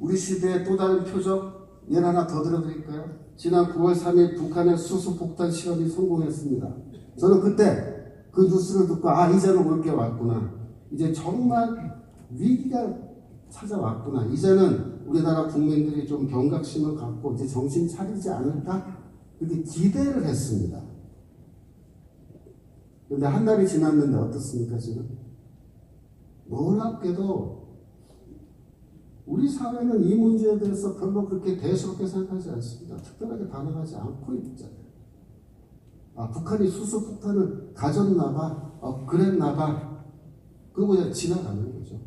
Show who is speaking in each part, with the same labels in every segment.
Speaker 1: 우리 시대의 또 다른 표적 예를 하나 더 들어드릴까요? 지난 9월 3일 북한의 수소폭탄 실험이 성공했습니다. 저는 그때 그 뉴스를 듣고 이제는 올 게 왔구나. 이제 정말 위기가 찾아왔구나. 이제는 우리나라 국민들이 좀 경각심을 갖고 이제 정신 차리지 않을까? 그렇게 기대를 했습니다. 그런데 한 달이 지났는데 어떻습니까 지금? 놀랍게도 우리 사회는 이 문제에 대해서 별로 그렇게 대수롭게 생각하지 않습니다. 특별하게 반응하지 않고 있잖아요. 북한이 수소폭탄을 가졌나봐, 그랬나봐, 그거 그냥 지나가는 거죠.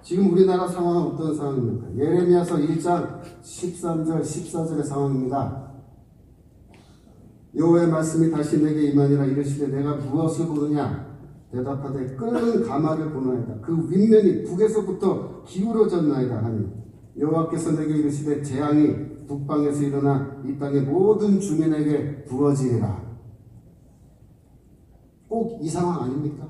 Speaker 1: 지금 우리나라 상황은 어떤 상황입니까? 예레미야서 1장 13절 14절의 상황입니다. 여호와의 말씀이 다시 내게 임하니라. 이르시되 내가 무엇을 보느냐? 대답하되 끓는 가마를 보나이다. 그 윗면이 북에서부터 기울어졌나이다 하니 여호와께서 내게 이르시되 재앙이 북방에서 일어나 이 땅의 모든 주민에게 부어지리라. 꼭 이 상황 아닙니까?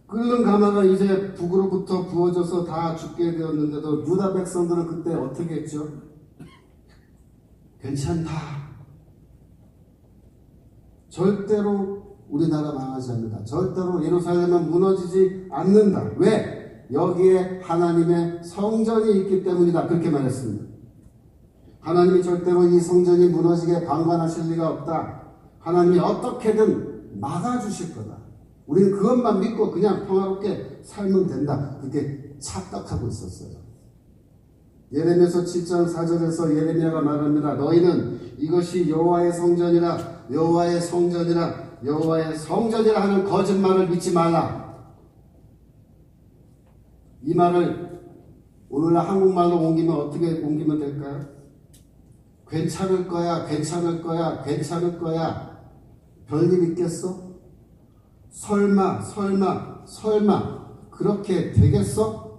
Speaker 1: 끓는 가마가 이제 북으로부터 부어져서 다 죽게 되었는데도 유다 백성들은 그때 어떻게 했죠? 괜찮다. 절대로 우리나라 망하지 않는다. 절대로 예루살렘은 무너지지 않는다. 왜? 여기에 하나님의 성전이 있기 때문이다. 그렇게 말했습니다. 하나님이 절대로 이 성전이 무너지게 방관하실 리가 없다. 하나님이 어떻게든 막아주실 거다. 우리는 그것만 믿고 그냥 평화롭게 살면 된다. 그렇게 착각하고 있었어요. 예레미야서 7장 4절에서 예레미야가 말합니다. 너희는 이것이 여호와의 성전이라, 여호와의 성전이라, 여호와의 성전이라 하는 거짓말을 믿지 말라. 이 말을 오늘날 한국말로 옮기면 어떻게 옮기면 될까요? 괜찮을 거야, 괜찮을 거야, 괜찮을 거야. 별일 있겠어? 설마, 설마, 설마 그렇게 되겠어?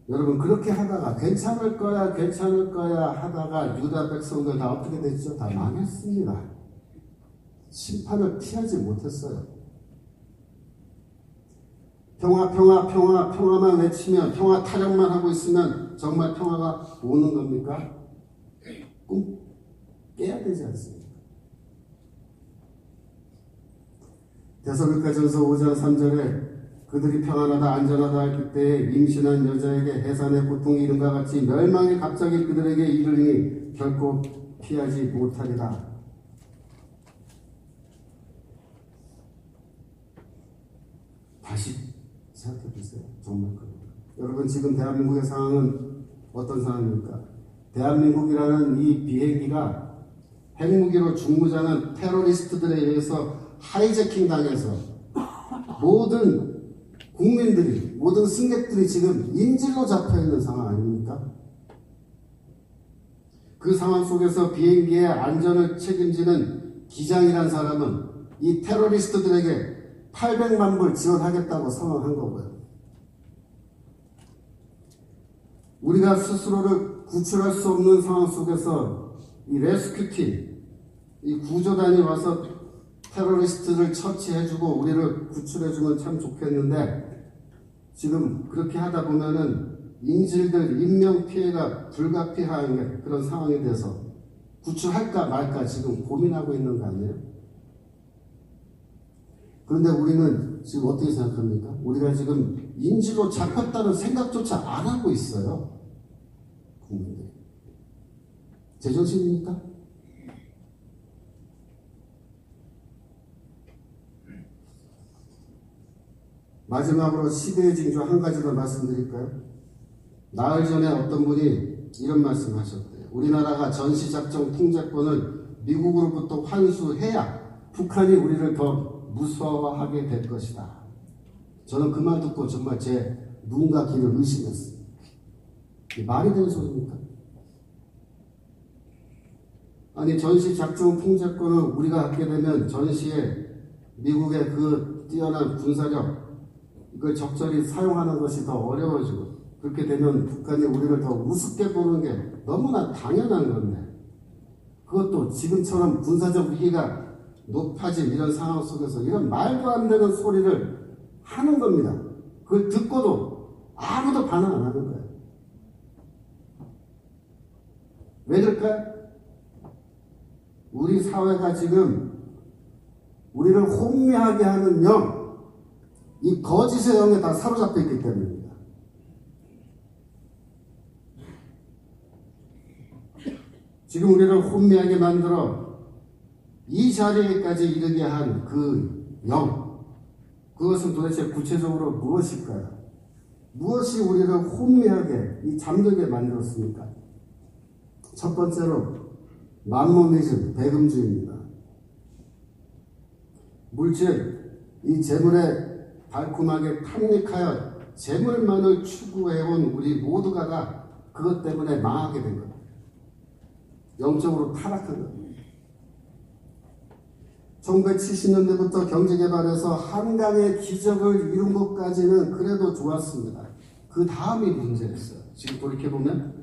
Speaker 1: 여러분 그렇게 하다가 괜찮을 거야, 괜찮을 거야 하다가 유다 백성들 다 어떻게 됐죠? 다 망했습니다. 심판을 피하지 못했어요. 평화, 평화, 평화, 평화만 외치면, 평화 타령만 하고 있으면 정말 평화가 오는 겁니까? 꿈 깨야 되지 않습니까? 데살로니가전서 5장 3절에 그들이 평안하다 안전하다 할 그때에 임신한 여자에게 해산의 고통이 이른과 같이 멸망이 갑자기 그들에게 이르니 결코 피하지 못하리라. 다시 생각해 보세요. 정말 그래요. 여러분 지금 대한민국의 상황은 어떤 상황입니까? 대한민국이라는 이 비행기가 핵무기로 중무장한 테러리스트들에 의해서 하이제킹 당해서 모든 국민들이, 모든 승객들이 지금 인질로 잡혀있는 상황 아닙니까? 그 상황 속에서 비행기의 안전을 책임지는 기장이란 사람은 이 테러리스트들에게 800만 불 지원하겠다고 선언한 거고요. 우리가 스스로를 구출할 수 없는 상황 속에서 이 레스큐팀, 이 구조단이 와서 테러리스트를 처치해주고 우리를 구출해주면 참 좋겠는데 지금 그렇게 하다 보면은 인질들 인명피해가 불가피한 그런 상황이 돼서 구출할까 말까 지금 고민하고 있는 거 아니에요? 그런데 우리는 지금 어떻게 생각합니까? 우리가 지금 인질로 잡혔다는 생각조차 안 하고 있어요. 국민들이. 제정신입니까? 마지막으로 시대의 징조 한 가지 더 말씀드릴까요? 나흘 전에 어떤 분이 이런 말씀 하셨대요. 우리나라가 전시작전 통제권을 미국으로부터 환수해야 북한이 우리를 더 무서워하게 될 것이다. 저는 그 말 듣고 정말 제 눈과 귀를 의심했습니다. 말이 되는 소리입니까? 아니 전시작전 통제권을 우리가 갖게 되면 전시에 미국의 그 뛰어난 군사력 이걸 적절히 사용하는 것이 더 어려워지고 그렇게 되면 북한이 우리를 더 우습게 보는 게 너무나 당연한 건데 그것도 지금처럼 군사적 위기가 높아진 이런 상황 속에서 이런 말도 안 되는 소리를 하는 겁니다. 그걸 듣고도 아무도 반응 안 하는 거예요. 왜 그럴까요? 우리 사회가 지금 우리를 혼미하게 하는 영, 이 거짓의 영에 다 사로잡혀 있기 때문입니다. 지금 우리를 혼미하게 만들어 이 자리에까지 이르게 한 그 영, 그것은 도대체 구체적으로 무엇일까요? 무엇이 우리를 혼미하게, 이 잠들게 만들었습니까? 첫 번째로 만모니즘, 배금주의입니다. 물질, 이 재물에 달콤하게 탐닉하여 재물만을 추구해온 우리 모두가 다 그것 때문에 망하게 된 겁니다. 영적으로 타락한 겁니다. 1970년대부터 경제개발에서 한강의 기적을 이룬 것까지는 그래도 좋았습니다. 그 다음이 문제였어요. 지금 돌이켜보면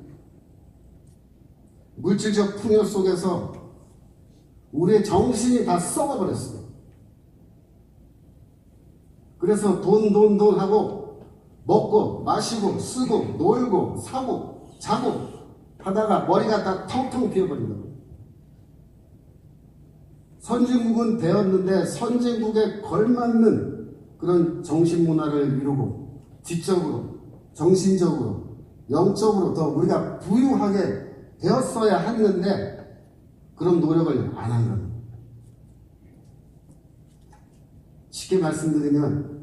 Speaker 1: 물질적 풍요 속에서 우리의 정신이 다 썩어버렸어요. 그래서 돈 하고 먹고 마시고 쓰고 놀고 사고 자고 하다가 머리가 다 텅텅 비어버린 겁니다. 선진국은 되었는데 선진국에 걸맞는 그런 정신문화를 이루고 지적으로, 정신적으로, 영적으로 더 우리가 부유하게 되었어야 했는데 그런 노력을 안 한 겁니다. 쉽게 말씀드리면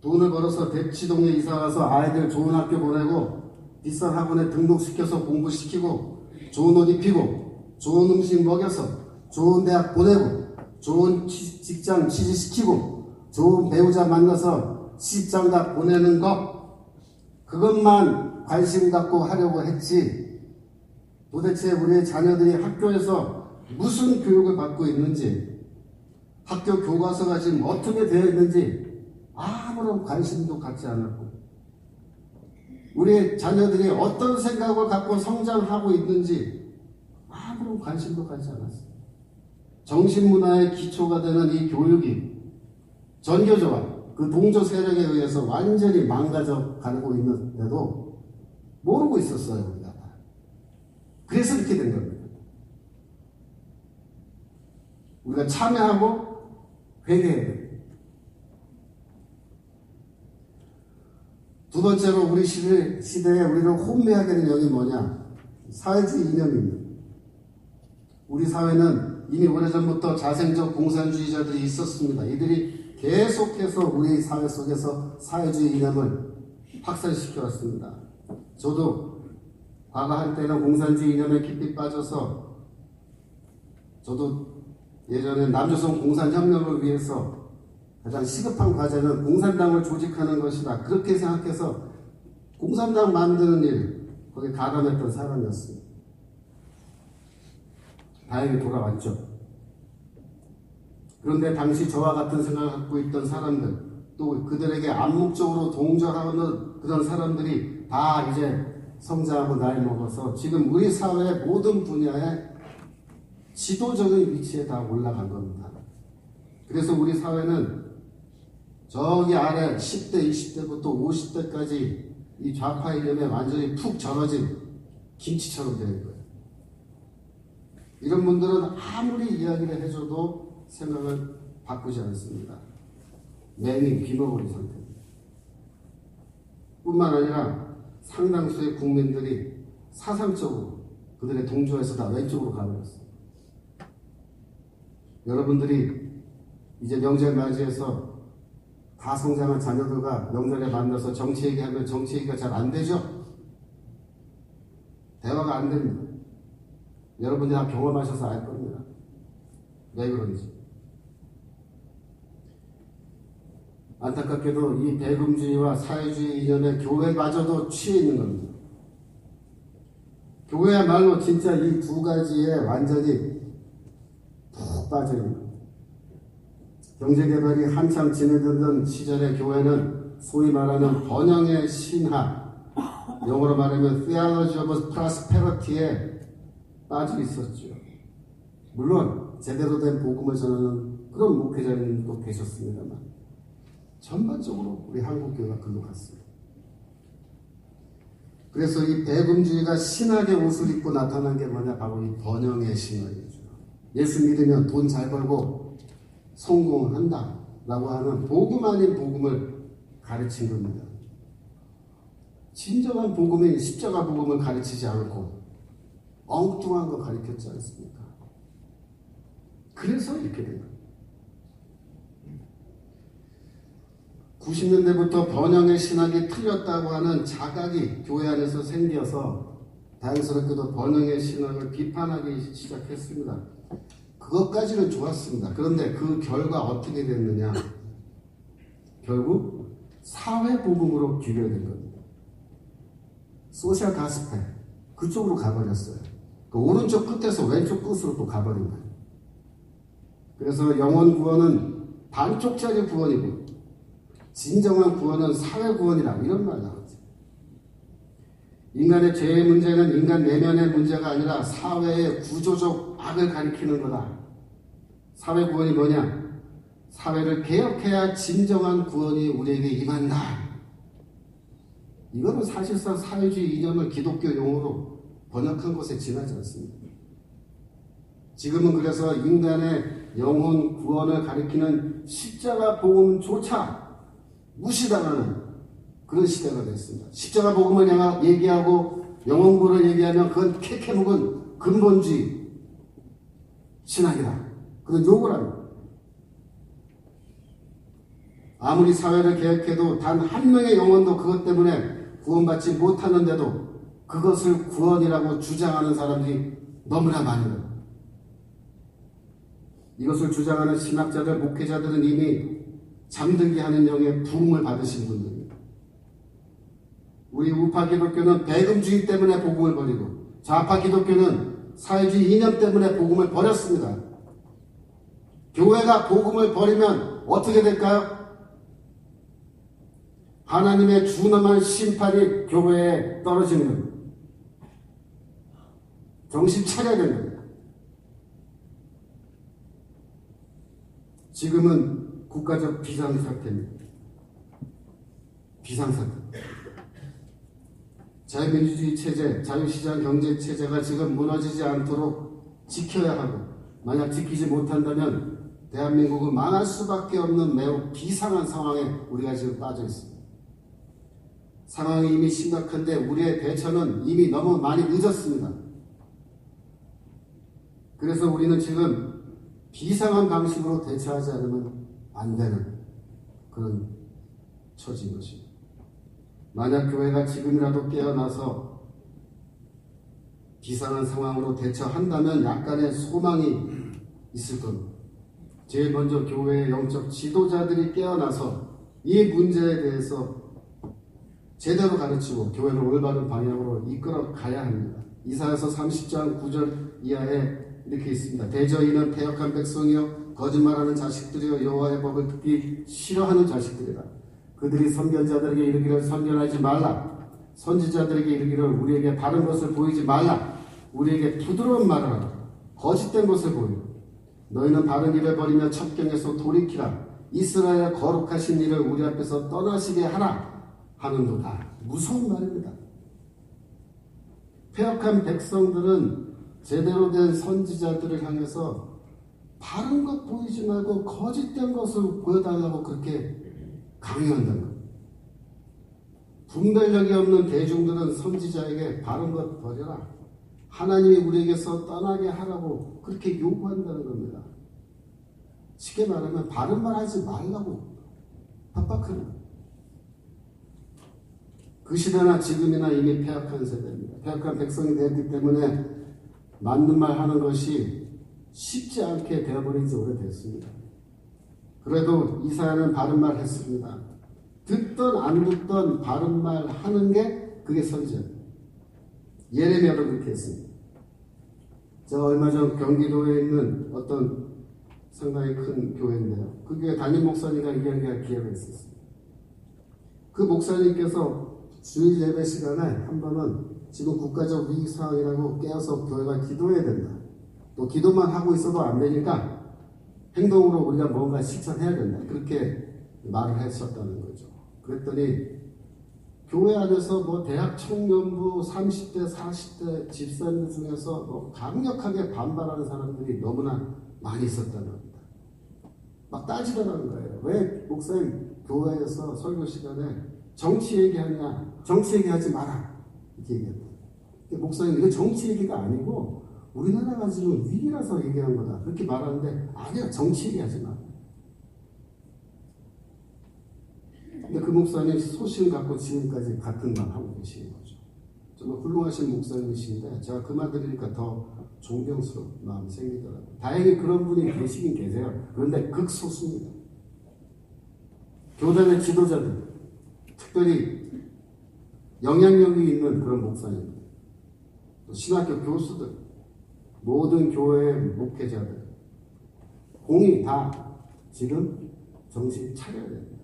Speaker 1: 돈을 벌어서 대치동에 이사가서 아이들 좋은 학교 보내고 비싼 학원에 등록시켜서 공부시키고 좋은 옷 입히고 좋은 음식 먹여서 좋은 대학 보내고 좋은 직장 취직시키고 좋은 배우자 만나서 시집장가 보내는 것, 그것만 관심 갖고 하려고 했지 도대체 우리의 자녀들이 학교에서 무슨 교육을 받고 있는지, 학교 교과서가 지금 어떻게 되어 있는지 아무런 관심도 갖지 않았고, 우리의 자녀들이 어떤 생각을 갖고 성장하고 있는지 아무런 관심도 갖지 않았어요. 정신문화의 기초가 되는 이 교육이 전교조와 그 동조 세력에 의해서 완전히 망가져 가고 있는데도 모르고 있었어요, 우리가. 그래서 이렇게 된 겁니다. 우리가 참여하고 회개해야 됩니다. 두 번째로 우리 시대에 우리를 혼미하게 하는 영이 뭐냐? 사회주의 이념입니다. 우리 사회는 이미 오래전부터 자생적 공산주의자들이 있었습니다. 이들이 계속해서 우리 사회 속에서 사회주의 이념을 확산시켜 왔습니다. 저도 과거 한때는 공산주의 이념에 깊이 빠져서 저도 예전에 남조선 공산혁명을 위해서 가장 시급한 과제는 공산당을 조직하는 것이다, 그렇게 생각해서 공산당 만드는 일, 거기에 가담했던 사람이었습니다. 다행히 돌아왔죠. 그런데 당시 저와 같은 생각을 갖고 있던 사람들, 또 그들에게 암묵적으로 동조하는 그런 사람들이 다 이제 성장하고 나이 먹어서 지금 우리 사회의 모든 분야에 지도적인 위치에 다 올라간 겁니다. 그래서 우리 사회는 저기 아래 10대, 20대부터 50대까지 이 좌파 이념에 완전히 푹 절어진 김치처럼 되는 거예요. 이런 분들은 아무리 이야기를 해줘도 생각을 바꾸지 않습니다. 맹이 비먹어린 상태입니다. 뿐만 아니라 상당수의 국민들이 사상적으로 그들의 동조에서 다 왼쪽으로 가버렸습니다. 여러분들이 이제 명절 맞이해서 다 성장한 자녀들과 명절에 만나서 정치 얘기하면 정치 얘기가 잘 안 되죠? 대화가 안 됩니다. 여러분이 다 경험하셔서 알 겁니다. 왜 그런지. 안타깝게도 이 배금주의와 사회주의 이념에 교회마저도 취해 있는 겁니다. 교회야말로 진짜 이 두 가지에 완전히 푹 빠져 있는 겁니다. 경제개발이 한참 진행되던 시절의 교회는 소위 말하는 번영의 신화, 영어로 말하면 Theology of Prosperity에 빠져 있었죠. 물론 제대로 된 복음을 전하는 그런 목회자님도 계셨습니다만, 전반적으로 우리 한국교회가 글로 갔어요. 그래서 이 배금주의가 신학의 옷을 입고 나타난 게 뭐냐? 바로 이 번영의 신학이죠. 예수 믿으면 돈 잘 벌고 성공한다 라고 하는 복음 아닌 복음을 가르친 겁니다. 진정한 복음인 십자가 복음을 가르치지 않고 엉뚱한 거 가르쳤지 않습니까? 그래서 이렇게 된 겁니다. 90년대부터 번영의 신학이 틀렸다고 하는 자각이 교회 안에서 생겨서 다행스럽게도 번영의 신학을 비판하기 시작했습니다. 그것까지는 좋았습니다. 그런데 그 결과 어떻게 됐느냐? 결국 사회복음으로 귀결된 겁니다. 소셜 가스펠 그쪽으로 가버렸어요. 그 오른쪽 끝에서 왼쪽 끝으로 또 가버린 거예요. 그래서 영혼 구원은 반쪽짜리 구원이고 진정한 구원은 사회 구원이라 이런 말 나오죠. 인간의 죄의 문제는 인간 내면의 문제가 아니라 사회의 구조적 악을 가리키는 거다. 사회 구원이 뭐냐? 사회를 개혁해야 진정한 구원이 우리에게 임한다. 이거는 사실상 사회주의 이념을 기독교 용어로 번역한 것에 지나지 않습니다. 지금은 그래서 인간의 영혼 구원을 가리키는 십자가 복음조차 무시당하는 그런 시대가 됐습니다. 십자가 복음을 얘기하고 영혼 구원을 얘기하면 그건 캐캐묵은 근본주의 신학이다. 그런 욕을 합니다. 아무리 사회를 개혁해도 단 한 명의 영혼도 그것 때문에 구원받지 못하는데도 그것을 구원이라고 주장하는 사람들이 너무나 많습니다. 이것을 주장하는 신학자들, 목회자들은 이미 잠들게 하는 영의 부흥을 받으신 분들입니다. 우리 우파 기독교는 배금주의 때문에 복음을 버리고 좌파 기독교는 사회주의 이념 때문에 복음을 버렸습니다. 교회가 복음을 버리면 어떻게 될까요? 하나님의 준엄한 심판이 교회에 떨어지는 겁니다. 정신 차려야 됩니다. 지금은 국가적 비상사태입니다. 비상사태. 자유민주주의 체제, 자유시장 경제 체제가 지금 무너지지 않도록 지켜야 하고 만약 지키지 못한다면 대한민국은 망할 수밖에 없는 매우 비상한 상황에 우리가 지금 빠져 있습니다. 상황이 이미 심각한데 우리의 대처는 이미 너무 많이 늦었습니다. 그래서 우리는 지금 비상한 방식으로 대처하지 않으면 안 되는 그런 처지인 것입니다. 만약 교회가 지금이라도 깨어나서 비상한 상황으로 대처한다면 약간의 소망이 있을 겁니다. 제일 먼저 교회의 영적 지도자들이 깨어나서 이 문제에 대해서 제대로 가르치고 교회를 올바른 방향으로 이끌어 가야 합니다. 이사야서 30장 9절 이하에 이렇게 있습니다. 대저인은 패역한 백성이요 거짓말하는 자식들이요 여호와의 법을 듣기 싫어하는 자식들이라. 그들이 선견자들에게 이르기를 선견하지 말라. 선지자들에게 이르기를 우리에게 바른 것을 보이지 말라. 우리에게 부드러운 말을 하라. 거짓된 것을 보이라. 너희는 바른 일을 버리며 첩경에서 돌이키라. 이스라엘의 거룩하신 일을 우리 앞에서 떠나시게 하라 하는도다. 무서운 말입니다. 패역한 백성들은 제대로 된 선지자들을 향해서 바른 것 보이지 말고 거짓된 것을 보여달라고 그렇게 강요한다는 것. 분별력이 없는 대중들은 선지자에게 바른 것 버려라. 하나님이 우리에게서 떠나게 하라고 그렇게 요구한다는 겁니다. 쉽게 말하면 바른 말 하지 말라고 협박하는 거예요. 그 시대나 지금이나 이미 패역한 세대입니다. 패역한 백성이 되었기 때문에 맞는 말 하는 것이 쉽지 않게 되어버린 지 오래됐습니다. 그래도 이사야는 바른 말 했습니다. 듣던 안 듣던 바른 말 하는 게 그게 선지자입니다. 예레미야도 그렇게 했습니다. 제가 얼마 전 경기도에 있는 어떤 상당히 큰 교회인데요. 그 교회 담임 목사님과 이야기할 기회가 있었습니다. 그 목사님께서 주일 예배 시간에 한 번은 지금 국가적 위기 상황이라고 깨어서 교회가 기도해야 된다. 또 기도만 하고 있어도 안 되니까 행동으로 우리가 뭔가 실천해야 된다. 그렇게 말을 했었다는 거죠. 그랬더니 교회 안에서 뭐 대학 청년부 30대, 40대 집사님 중에서 뭐 강력하게 반발하는 사람들이 너무나 많이 있었다는 겁니다. 막 따지더라는 거예요. 왜 목사님 교회에서 설교 시간에 정치 얘기하냐? 정치 얘기하지 마라. 이렇게 얘기했다. 목사님 이거 정치 얘기가 아니고 우리나라가 지금 위기라서 얘기한 거다. 그렇게 말하는데 아니야, 정치 얘기하지 마. 근데 그 목사님 소신 갖고 지금까지 같은 말 하고 계시는 거죠. 정말 훌륭하신 목사님이신데 제가 그 말 들으니까 더 존경스러운 마음이 생기더라고요. 다행히 그런 분이 계시긴 계세요. 그런데 극소수입니다. 교단의 지도자들, 특별히 영향력이 있는 그런 목사님들, 또 신학교 교수들, 모든 교회의 목회자들, 공이 다 지금 정신 차려야 됩니다.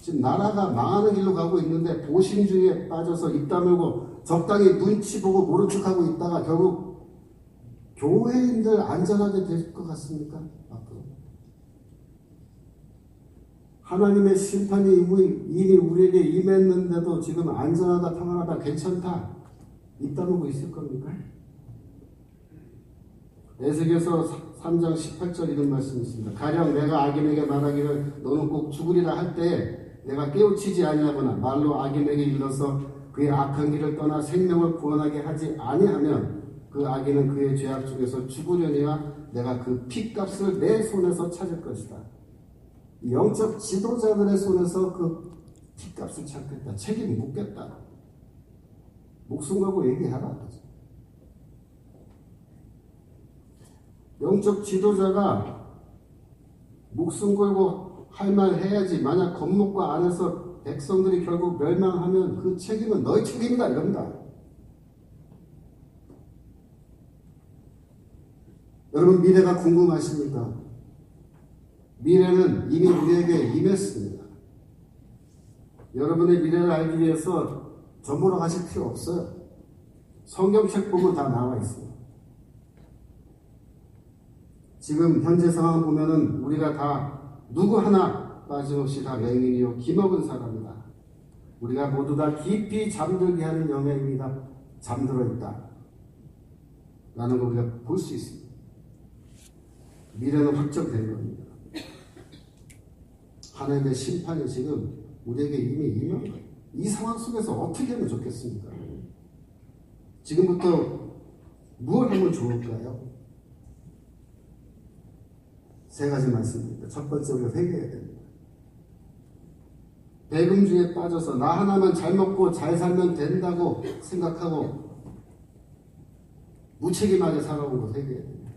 Speaker 1: 지금 나라가 망하는 길로 가고 있는데 보신주의에 빠져서 입 다물고 적당히 눈치 보고 모른 척하고 있다가 결국 교회인들 안전하게 될 것 같습니까? 앞으로 하나님의 심판이 이미 우리에게 임했는데도 지금 안전하다, 평안하다, 괜찮다 입 다물고 있을 겁니까? 에스겔서 3장 18절 이런 말씀이 있습니다. 가령 내가 악인에게 말하기를 너는 꼭 죽으리라 할 때에 내가 깨우치지 아니하거나 말로 악인에게 일러서 그의 악한 길을 떠나 생명을 구원하게 하지 아니하면 그 악인은 그의 죄악 중에서 죽으려니와 내가 그 핏값을 내 손에서 찾을 것이다. 영적 지도자들의 손에서 그 핏값을 찾겠다. 책임 묻겠다. 목숨 걸고 얘기하라. 영적 지도자가 목숨 걸고 할 말 해야지. 만약 겁먹고 안 해서 백성들이 결국 멸망하면 그 책임은 너희 책임이다 이럽니다. 여러분 미래가 궁금하십니까? 미래는 이미 우리에게 임했습니다. 여러분의 미래를 알기 위해서 전 보러 가실 필요 없어요. 성경책 보면 다 나와 있어요. 지금 현재 상황 보면은 우리가 다 누구 하나 빠짐없이 다 맹인이요 기먹은 사람이다. 우리가 모두 다 깊이 잠들게 하는 영에 이미 다 잠들어 있다. 라는 걸 우리가 볼 수 있습니다. 미래는 확정된 겁니다. 하나님의 심판이 지금 우리에게 이미 임한 거예요. 이 상황 속에서 어떻게 하면 좋겠습니까? 지금부터 무엇을 하면 좋을까요? 세 가지 말씀입니다. 첫 번째 우리가 회개해야 됩니다. 배금주의에 빠져서 나 하나만 잘 먹고 잘 살면 된다고 생각하고 무책임하게 살아온 거 회개해야 됩니다.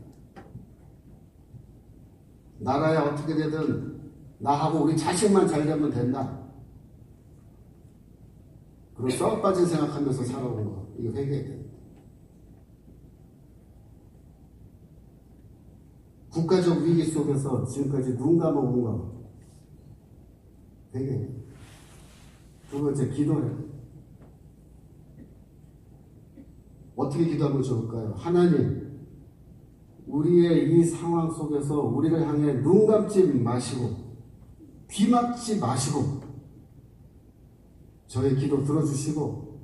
Speaker 1: 나라에 어떻게 되든 나하고 우리 자식만 잘 되면 된다. 그리고 썩 빠진 생각하면서 살아온 거 이거 회개해야 됩니다. 국가적 위기 속에서 지금까지 눈 감아온 거 회개해야 됩니다. 두 번째 기도해야 됩니다. 어떻게 기도하면 좋을까요? 하나님, 우리의 이 상황 속에서 우리를 향해 눈 감지 마시고 귀 막지 마시고 저의 기도 들어주시고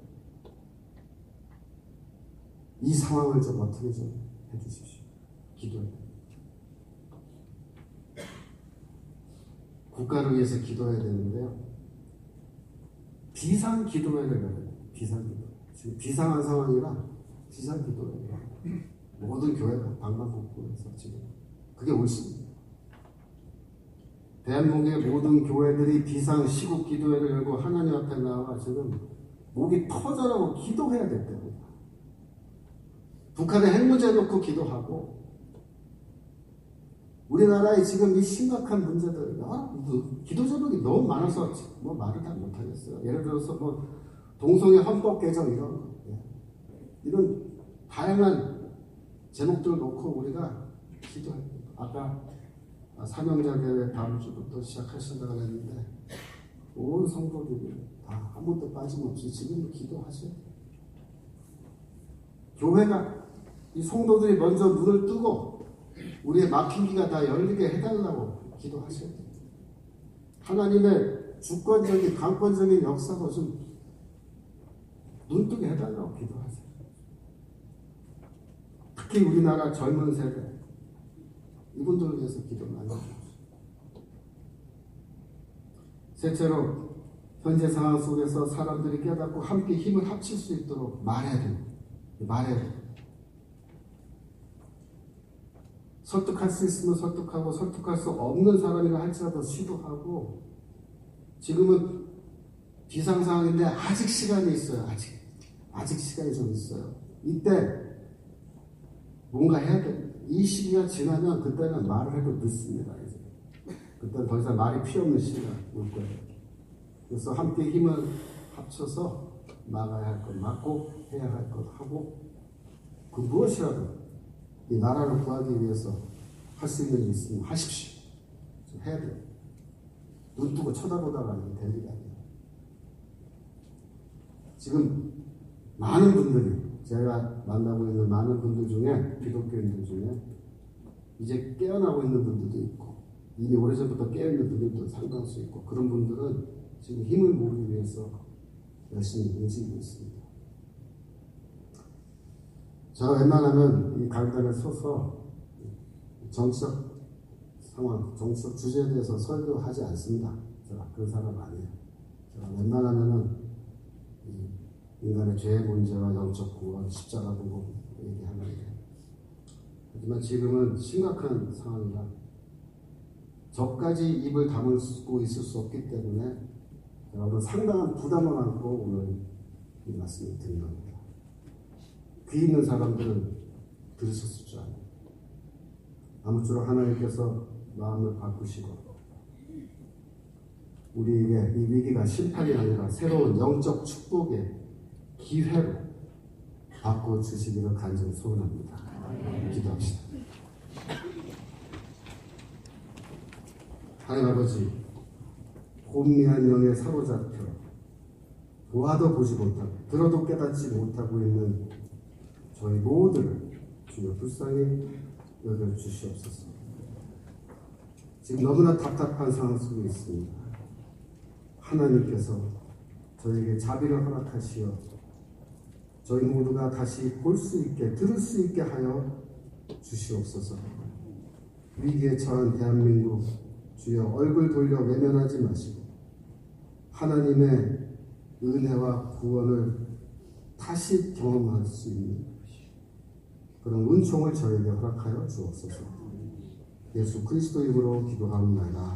Speaker 1: 이 상황을 좀 어떻게 좀 해주십시오. 기도해요. 국가를 위해서 기도해야 되는데요. 비상 기도해야 돼요. 비상 기도. 지금 비상한 상황이라 비상 기도해요. 모든 교회가 방방곡곡해서 지금 그게 옳습니다. 대한민국의 모든 교회들이 비상 시국 기도회를 열고 하나님 앞에 나와 지금 목이 터져라고 기도해야 될 때입니다. 북한의 핵 문제 놓고 기도하고 우리나라에 지금 이 심각한 문제들 기도 제목이 너무 많아서 뭐 말을 다 못하겠어요. 예를 들어서 뭐 동성애 헌법 개정 이런 다양한 제목들을 놓고 우리가 기도합니다. 아까 사명자 대회 다음 주부터 시작하신다고 했는데 온 성도들이 다 한 번도 빠짐없이 지금 기도하세요. 교회가 이 성도들이 먼저 눈을 뜨고 우리의 막힌 귀가 다 열리게 해달라고 기도하셔야 됩니다. 하나님의 주권적인 강권적인 역사가 좀 눈뜨게 해달라고 기도하세요. 특히 우리나라 젊은 세대 이분들을 위해서 기도 많이 해주세요. 셋째로 현재 상황 속에서 사람들이 깨닫고 함께 힘을 합칠 수 있도록 말해야 돼요. 말해야 돼요. 설득할 수 있으면 설득하고 설득할 수 없는 사람이라 할지라도 시도하고 지금은 비상 상황인데 아직 시간이 있어요. 아직 시간이 좀 있어요. 이때 뭔가 해야 돼. 이 시기가 지나면 그때는 말을 해도 늦습니다. 이제. 그때는 더 이상 말이 필요 없는 시기가 올 거예요. 그래서 함께 힘을 합쳐서 막아야 할 것 막고 해야 할 것 하고 그 무엇이라도 이 나라를 구하기 위해서 할 수 있는 일 있으면 하십시오. 해야 돼요. 눈 뜨고 쳐다보다가는 될 일이 아니에요. 지금 많은 분들이 제가 만나고 있는 많은 분들 중에 기독교인들 중에 이제 깨어나고 있는 분들도 있고 이미 오래전부터 깨어있는 분들도 상당수 있고 그런 분들은 지금 힘을 모으기 위해서 열심히 움직이고 있습니다. 제가 웬만하면 이 강단에 서서 정치적 상황, 정치적 주제에 대해서 설교하지 않습니다. 제가 그런 사람 아니에요. 제가 웬만하면은 인간의 죄의 문제와 영적 구원, 십자가 보고 얘기하는데 하지만 지금은 심각한 상황이라 저까지 입을 다물고 있을 수 없기 때문에 제가 오늘 상당한 부담을 안고 오늘 이 말씀을 드린 겁니다. 귀 있는 사람들은 들으셨을 줄 알아요. 아무쪼록 하나님께서 마음을 바꾸시고 우리에게 이 위기가 심판이 아니라 새로운 영적 축복의 기회로 바꿔주시기를 간절히 소원합니다. 기도합시다. 하나님 아버지, 혼미한 영에 사로잡혀 보아도 보지 못하고 들어도 깨닫지 못하고 있는 저희 모두를 주여 불쌍히 여겨주시옵소서. 지금 너무나 답답한 상황 속에 있습니다. 하나님께서 저에게 자비를 허락하시어 저희 모두가 다시 볼 수 있게 들을 수 있게 하여 주시옵소서. 위기에 처한 대한민국 주여 얼굴 돌려 외면하지 마시고 하나님의 은혜와 구원을 다시 경험할 수 있는 그런 은총을 저에게 허락하여 주옵소서. 예수 그리스도 이름으로 기도하옵나이다.